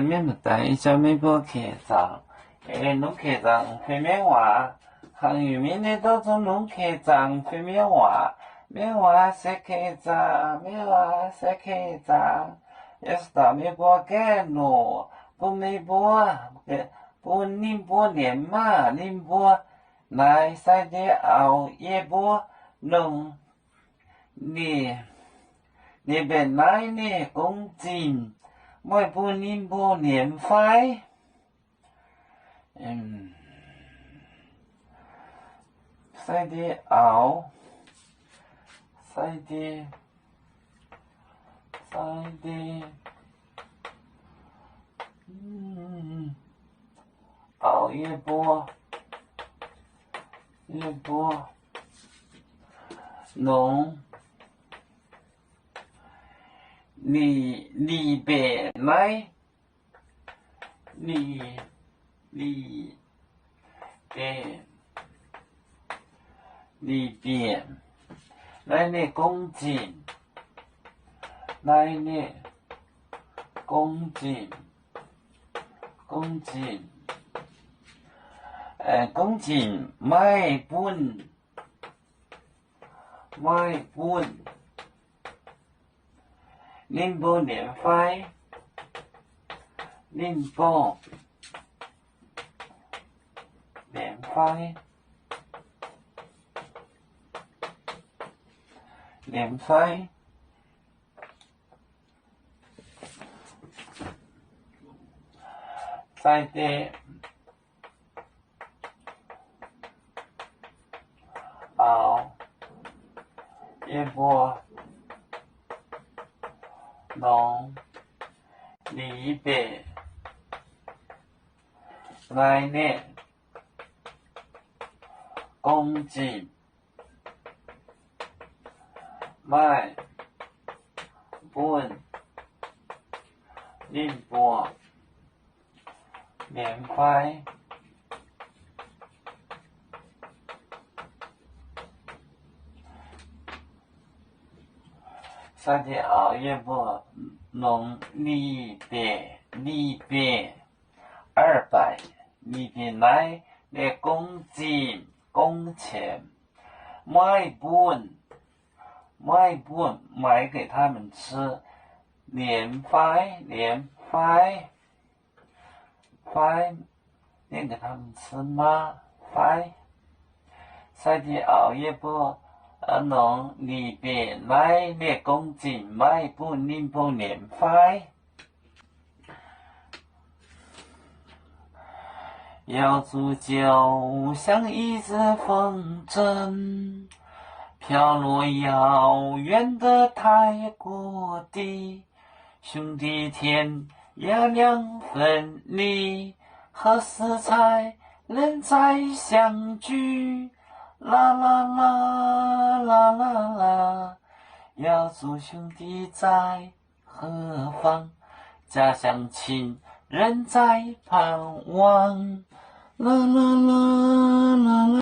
免不带小美国客栈，弄客栈会免话，行业面的都做弄客栈会免话，免话设客栈，免话设客栈，要是到美国改咯，不美国，不宁波连嘛，宁波来晒的熬夜波弄你边来呢公斤。我不宁波年费，晒的熬，晒的熬一波弄里边来里边来呢公斤，来呢公斤，公斤买本，宁波年费，宁波年费。年费，在的熬一波弄里边来呢公斤买本宁波年费。三天熬夜不弄里边200，里边来的公斤工钱，买本买给他们吃，年费念给他们吃吗？费，三天熬夜不弄里边来的公斤买本宁波年费。要煮酒像一阵风筝，飘落遥远的泰国地，兄弟天涯两分离，何时才能再相聚？啦啦啦啦啦啦，要祝兄弟在何方？家乡亲人在盼望。啦啦啦啦啦。